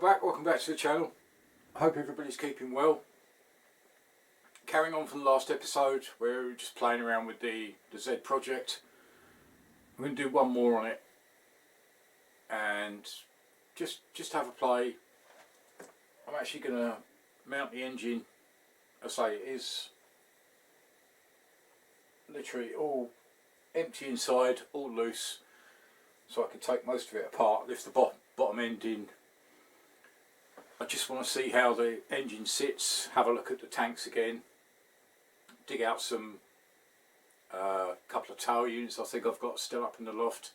welcome back to the channel. I hope everybody's keeping well. Carrying on from the last episode where we were just playing around with the Z project. I'm going to do one more on it and just have a play. I'm actually going to mount the engine. As I say, it is literally all empty inside, all loose, so I can take most of it apart, lift the bottom end in. I just want to see how the engine sits, have a look at the tanks again, dig out some couple of tower units I think I've got still up in the loft,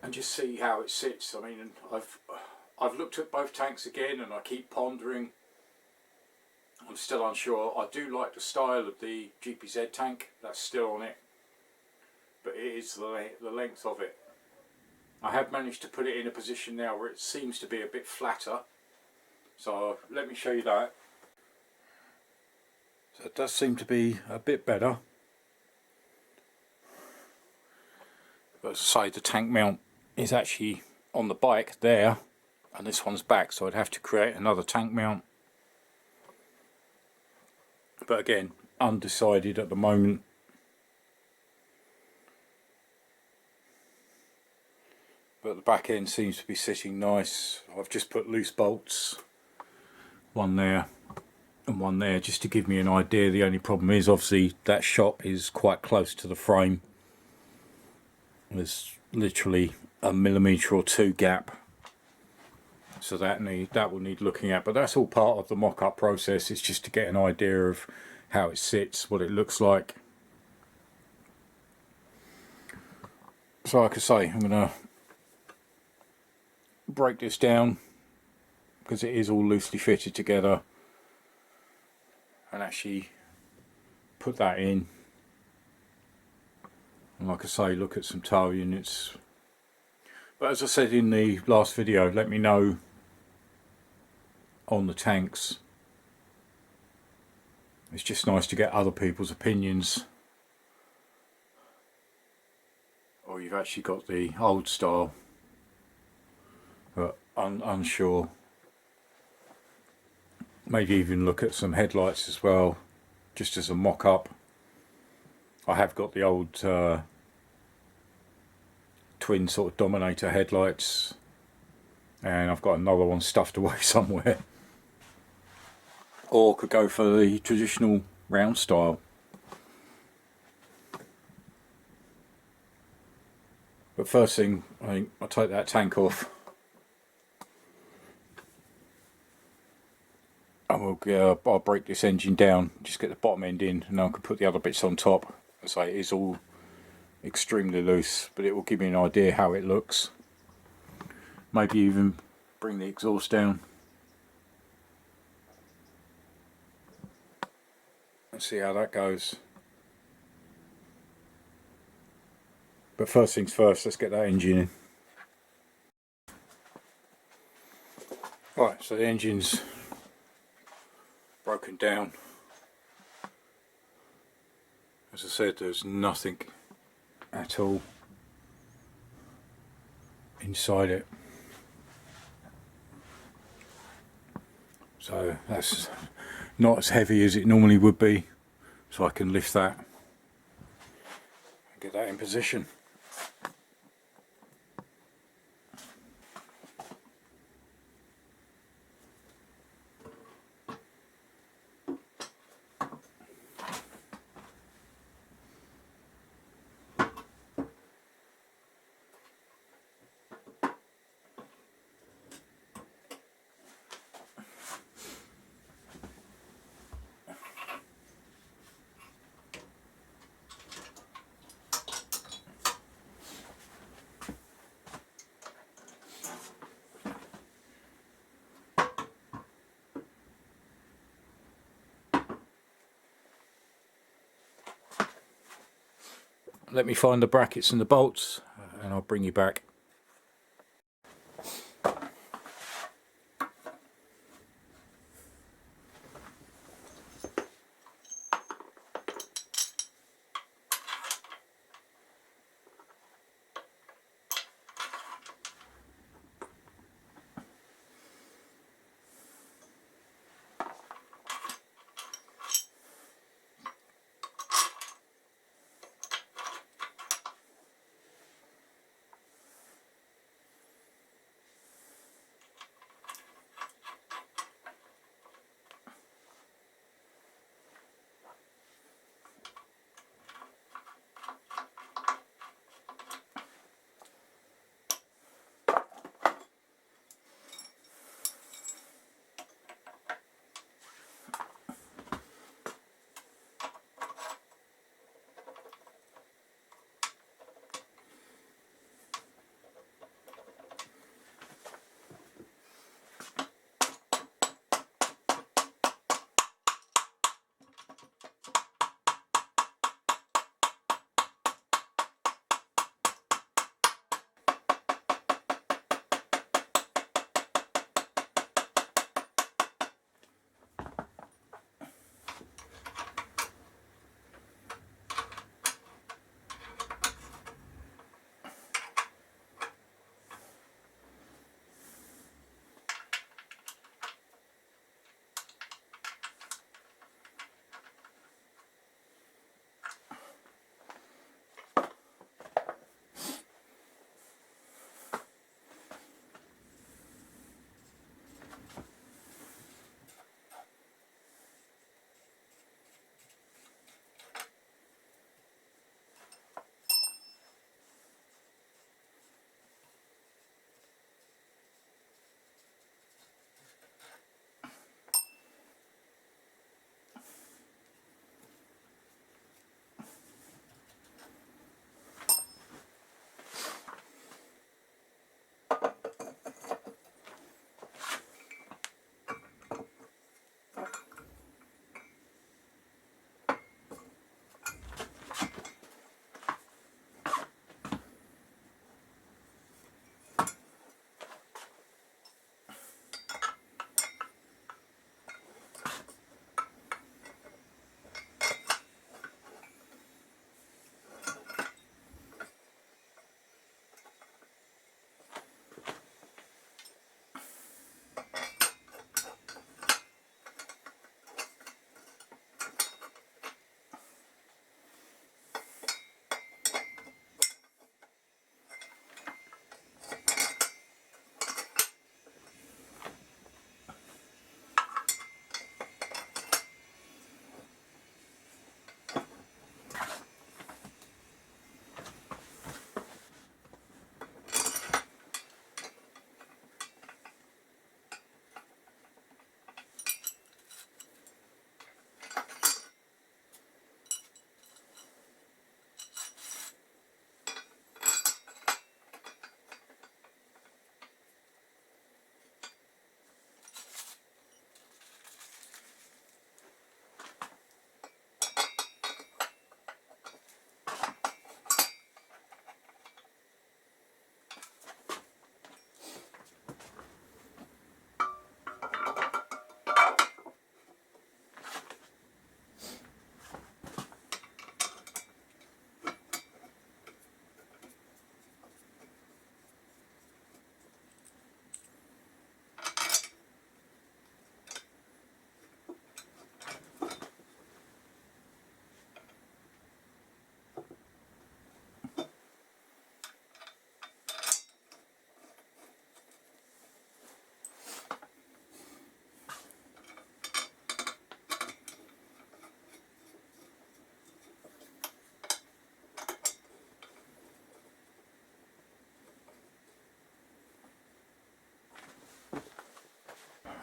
and just see how it sits. I mean, I've looked at both tanks again and I keep pondering. I'm still unsure. I do like the style of the GPZ tank, that's still on it, but it is the length of it. I have managed to put it in a position now where it seems to be a bit flatter, so let me show you that. So it does seem to be a bit better, but as I say, the tank mount is actually on the bike there and this one's back, so I'd have to create another tank mount. But again, undecided at the moment. But the back end seems to be sitting nice. I've just put loose bolts, one there and one there, just to give me an idea. The only problem is obviously that shot is quite close to the frame. There's literally a millimetre or two gap, so that will need looking at. But that's all part of the mock-up process. It's just to get an idea of how it sits, what it looks like. So like I say, I'm going to break this down because it is all loosely fitted together and actually put that in, and like I say, look at some tower units. But as I said in the last video, let me know on the tanks. It's just nice to get other people's opinions, or you've actually got the old style but unsure. Maybe even look at some headlights as well, just as a mock-up. I have got the old twin sort of Dominator headlights, and I've got another one stuffed away somewhere. Or could go for the traditional round style. But first thing, I think I'll take that tank off. I'll break this engine down, just get the bottom end in, and then I can put the other bits on top. As I say, it is all extremely loose, but it will give me an idea how it looks. Maybe even bring the exhaust down and see how that goes. But first things first, let's get that engine in. Right, so the engine's broken down. As I said, there's nothing at all inside it, so that's not as heavy as it normally would be, so I can lift that and get that in position. Let me find the brackets and the bolts and I'll bring you back.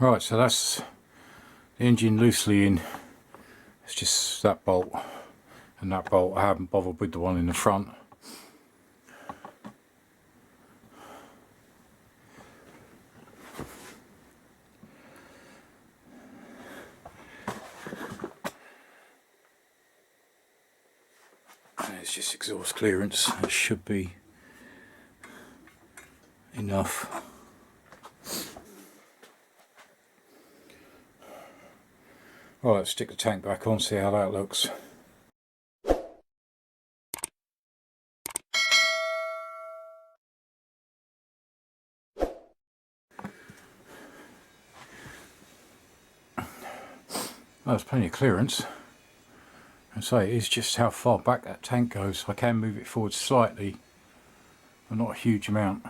Right, so that's the engine loosely in. It's just that bolt and that bolt. I haven't bothered with the one in the front. And it's just exhaust clearance. It should be enough. Right, let's stick the tank back on, see how that looks. Well, there's plenty of clearance. And so it is just how far back that tank goes. I can move it forward slightly, but not a huge amount.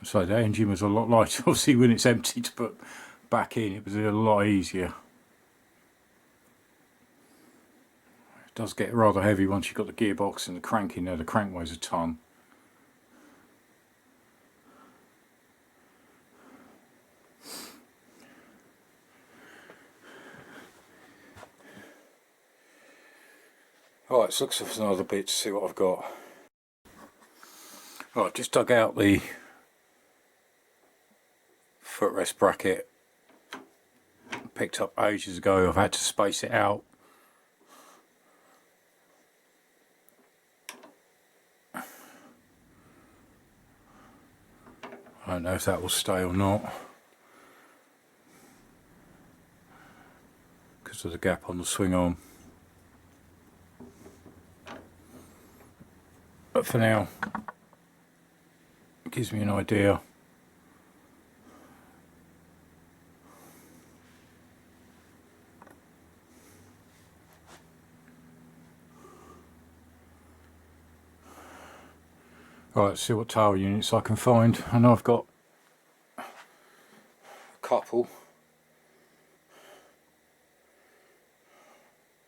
So the engine was a lot lighter. Obviously when it's empty to put back in, it was a lot easier. It does get rather heavy once you've got the gearbox and the crank in there. The crank weighs a ton. Alright, let's look for another bit to see what I've got. Alright, just dug out the footrest bracket. Picked up ages ago. I've had to space it out. I don't know if that will stay or not because of the gap on the swing arm. But for now, it gives me an idea. Right, let's see what tail units I can find. I know I've got a couple.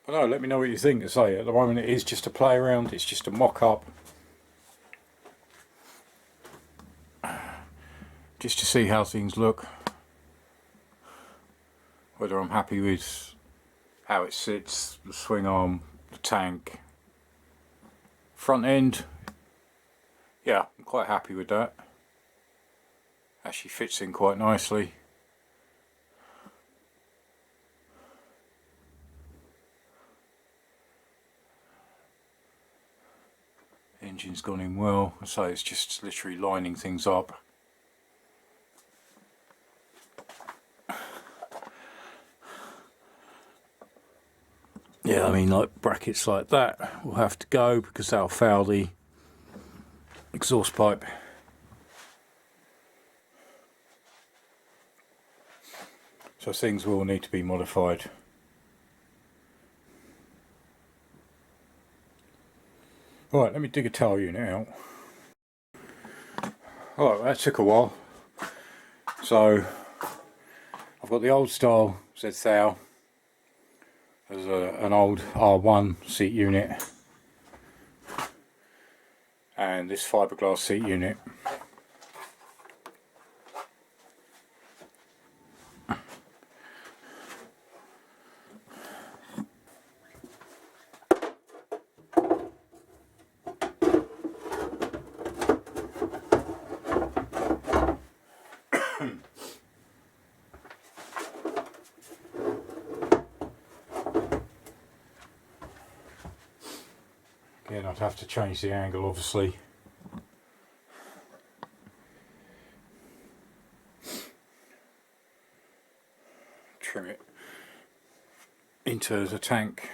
But no, let me know what you think. As I say, at the moment it is just a play around, it's just a mock up. Just to see how things look. Whether I'm happy with how it sits, the swing arm, the tank. Front end, yeah, I'm quite happy with that. Actually fits in quite nicely. Engine's gone in well, so it's just literally lining things up. Yeah, I mean, like brackets like that will have to go because that'll foul the exhaust pipe. So things will need to be modified. Right, let me dig a tail unit out. Alright, that took a while. So I've got the old style Z1000. There's an old R1 seat unit and this fiberglass seat unit. Again, I'd have to change the angle, obviously. Trim it into the tank.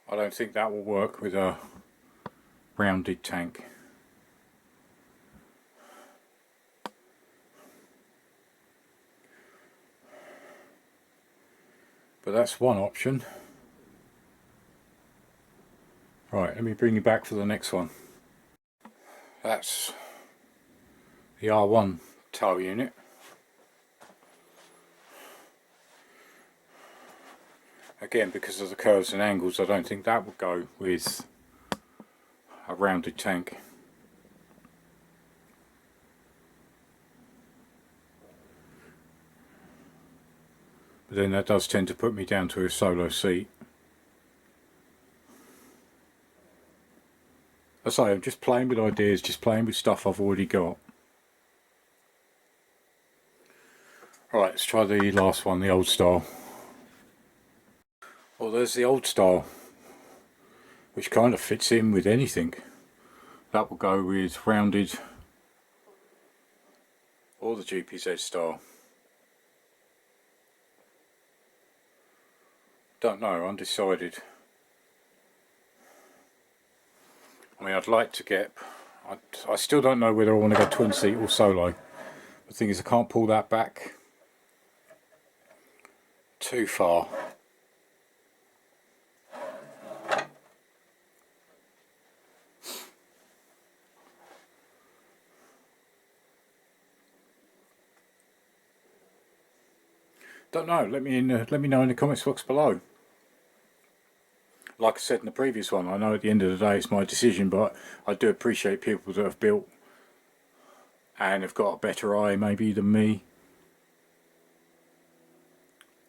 I don't think that will work with a rounded tank. But that's one option. Right, let me bring you back for the next one. That's the R1 tail unit. Again, because of the curves and angles, I don't think that would go with a rounded tank. But then that does tend to put me down to a solo seat. As I say, I'm just playing with ideas, just playing with stuff I've already got. Right, let's try the last one, the old style. Well, there's the old style, which kind of fits in with anything. That will go with rounded or the GPZ style. Don't know, undecided. I mean, I'd like to get, I still don't know whether I want to go twin seat or solo. The thing is, I can't pull that back too far. Don't know. Let me know in the comments box below. Like I said in the previous one, I know at the end of the day it's my decision, but I do appreciate people that have built and have got a better eye maybe than me.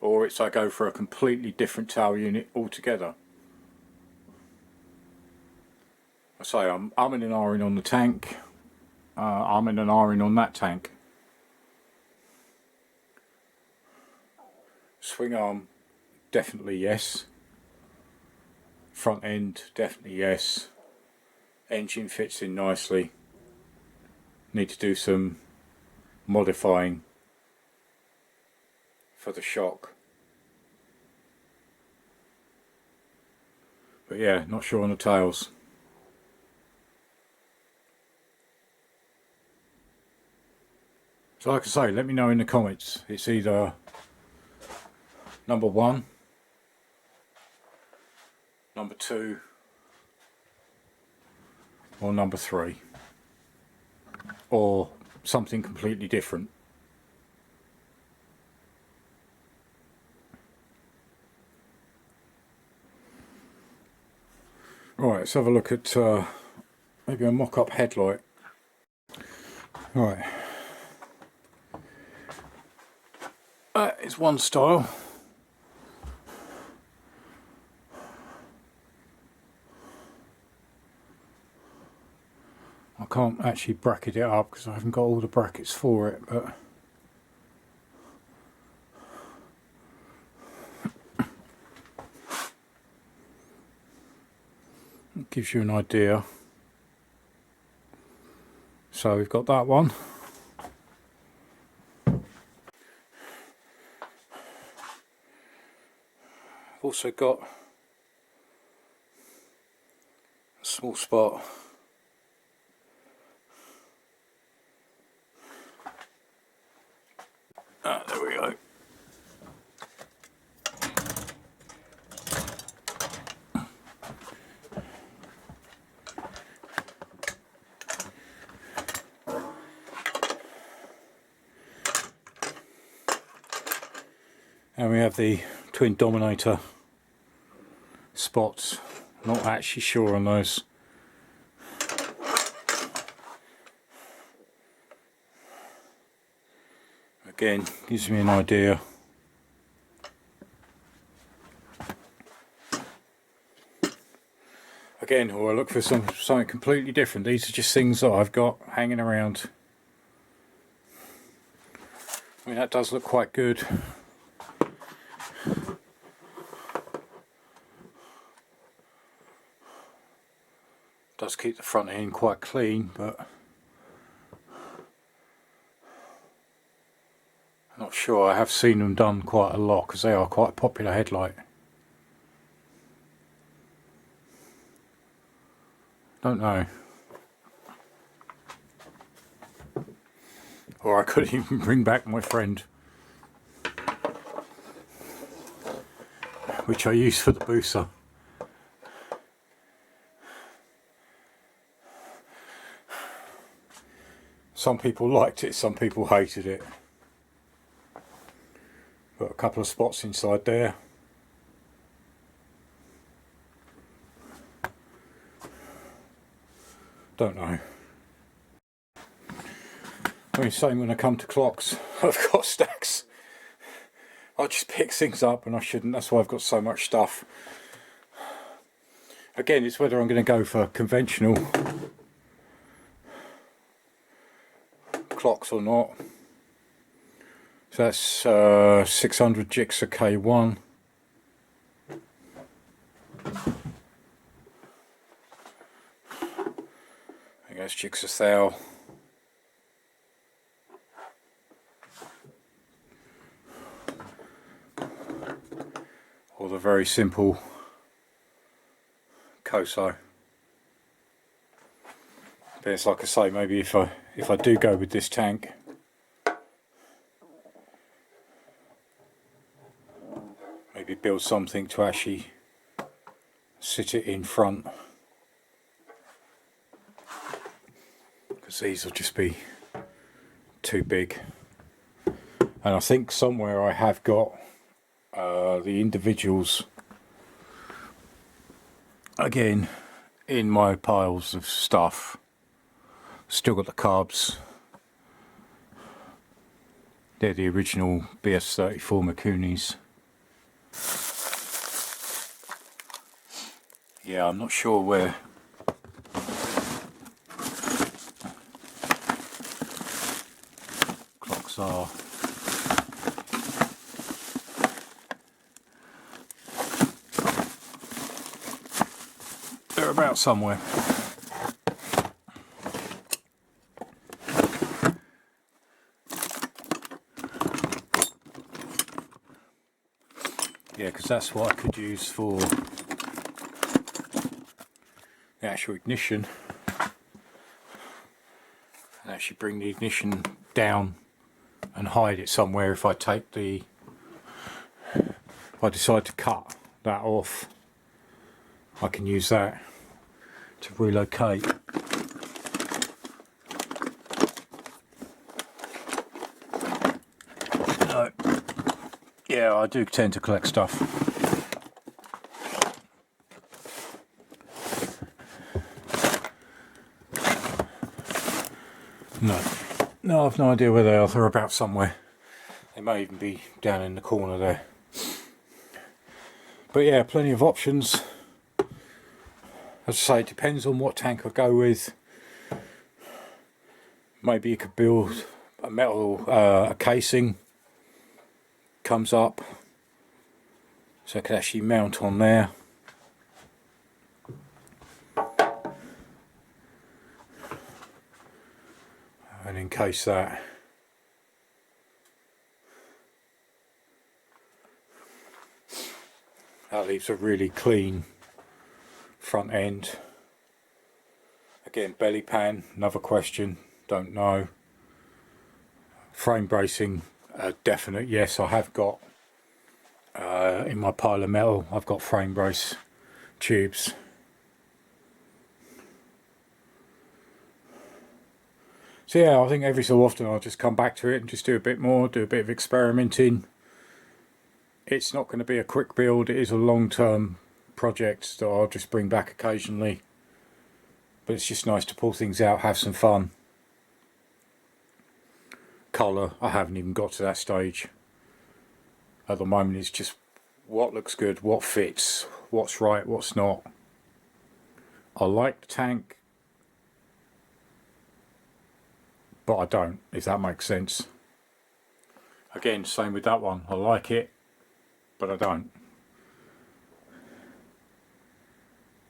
Or it's I go for a completely different tail unit altogether. I say I'm in and ahhing on the tank. I'm in and ahhing on that tank. Swing arm, definitely yes. Front end, definitely yes. Engine fits in nicely. Need to do some modifying for the shock. But yeah, not sure on the tails. So like I say, let me know in the comments. It's either number 1, number 2, or number 3, or something completely different. Right, let's have a look at maybe a mock-up headlight. Right, that is one style. I can't actually bracket it up because I haven't got all the brackets for it, but it gives you an idea. So we've got that one. I've also got a small spot there we go. And we have the twin dominator spots. Not actually sure on those. Again, gives me an idea. Again, or I look for something completely different. These are just things that I've got hanging around. I mean, that does look quite good. Does keep the front end quite clean, but I'm not sure. I have seen them done quite a lot because they are quite a popular headlight. Don't know. Or I could even bring back my friend, which I use for the booster. Some people liked it, some people hated it. Got a couple of spots inside there. Don't know. I mean, same when I come to clocks. I've got stacks. I just pick things up and I shouldn't. That's why I've got so much stuff. Again, it's whether I'm going to go for conventional clocks or not. So that's 600 Gixxer K1. I think that's Gixxer Thou. Or the very simple Koso. But it's like I say, maybe if I do go with this tank, maybe build something to actually sit it in front, because these will just be too big. And I think somewhere I have got the individuals again in my piles of stuff. Still got the carbs. They're the original BS34 Makunis. Yeah, I'm not sure where clocks are. They're about somewhere. Yeah, because that's what I could use for the actual ignition. And actually bring the ignition down and hide it somewhere if I decide to cut that off. I can use that to relocate. No. Yeah, I do tend to collect stuff. No, I've no idea where they are. They're about somewhere. They may even be down in the corner there. But yeah, plenty of options. As I say, it depends on what tank I go with. Maybe you could build a metal a casing, comes up, so I can actually mount on there. And encase that. That leaves a really clean front end. Again, belly pan, another question, don't know. Frame bracing, definite yes. I have got in my pile of metal, I've got frame brace tubes. So yeah, I think every so often I'll just come back to it and just do a bit more, do a bit of experimenting. It's not going to be a quick build, it is a long-term project that I'll just bring back occasionally. But it's just nice to pull things out, have some fun. Colour, I haven't even got to that stage. At the moment it's just what looks good, what fits, what's right, what's not. I like the tank, but I don't, if that makes sense. Again, same with that one. I like it, but I don't.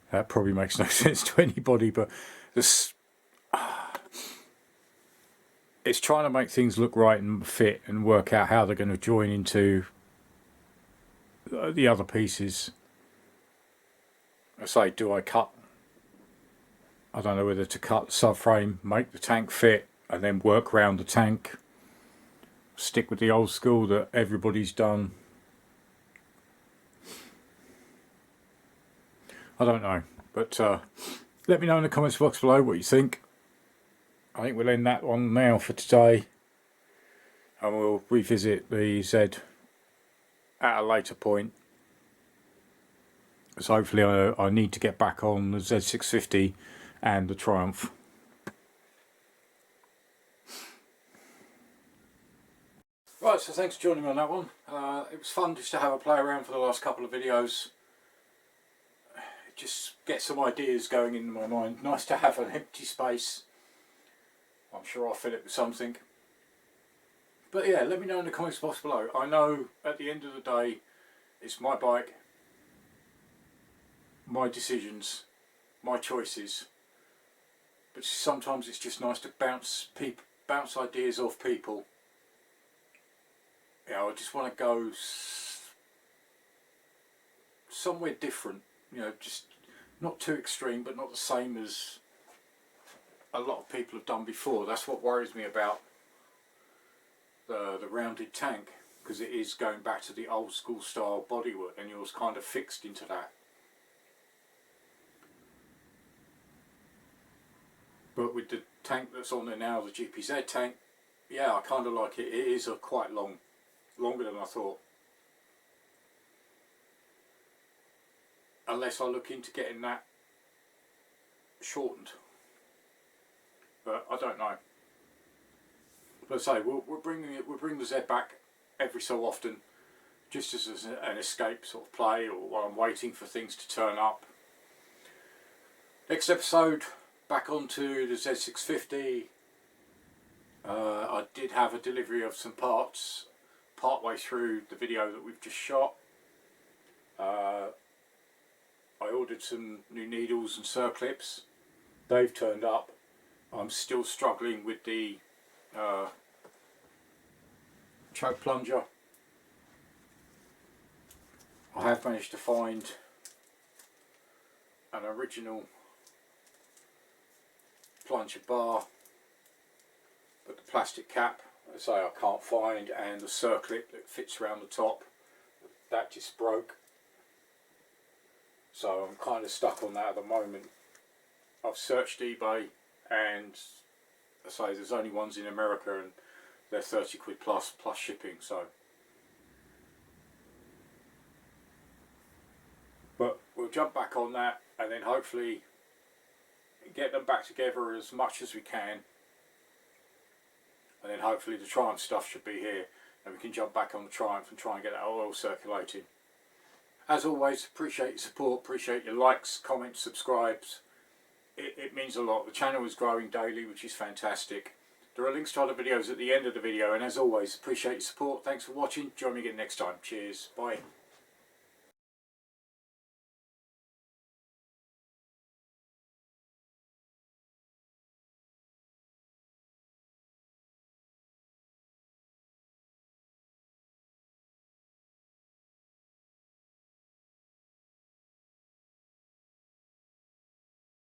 That probably makes no sense to anybody, but this, it's trying to make things look right and fit and work out how they're going to join into the other pieces. I say, do I cut? I don't know whether to cut the subframe, make the tank fit, and then work around the tank. Stick with the old school that everybody's done. I don't know, but let me know in the comments box below what you think. I think we'll end that one now for today, and we'll revisit the Z at a later point. So hopefully I need to get back on the Z650 and the Triumph. Right, so thanks for joining me on that one. It was fun just to have a play around for the last couple of videos. Just get some ideas going in my mind. Nice to have an empty space. I'm sure I'll fill it with something. But yeah, let me know in the comments box below. I know at the end of the day, it's my bike, my decisions, my choices. But sometimes it's just nice to bounce ideas off people. You know, I just want to go somewhere different. You know, just not too extreme, but not the same as a lot of people have done before. That's what worries me about the rounded tank, because it is going back to the old school style bodywork, and yours kind of fixed into that. But with the tank that's on there now, the GPZ tank, yeah, I kind of like it. It is quite long. Longer than I thought. Unless I look into getting that shortened. But I don't know. But I say, we'll bring the Z back every so often, just as an escape sort of play, or while I'm waiting for things to turn up. Next episode, back onto the Z650. I did have a delivery of some parts partway through the video that we've just shot. I ordered some new needles and circlips. They've turned up. I'm still struggling with the choke plunger. I have managed to find an original plunger bar, but the plastic cap, I say, I can't find, and the circlip that fits around the top, that just broke. So I'm kind of stuck on that at the moment. I've searched eBay, and I say there's only ones in America, and they're 30 quid plus shipping. So, but we'll jump back on that, and then hopefully get them back together as much as we can. And then hopefully the Triumph stuff should be here, and we can jump back on the Triumph and try and get that oil circulating. As always, appreciate your support, appreciate your likes, comments, subscribes. It means a lot. The channel is growing daily, which is fantastic. There are links to other videos at the end of the video, and as always, appreciate your support. Thanks for watching. Join me again next time. Cheers. Bye.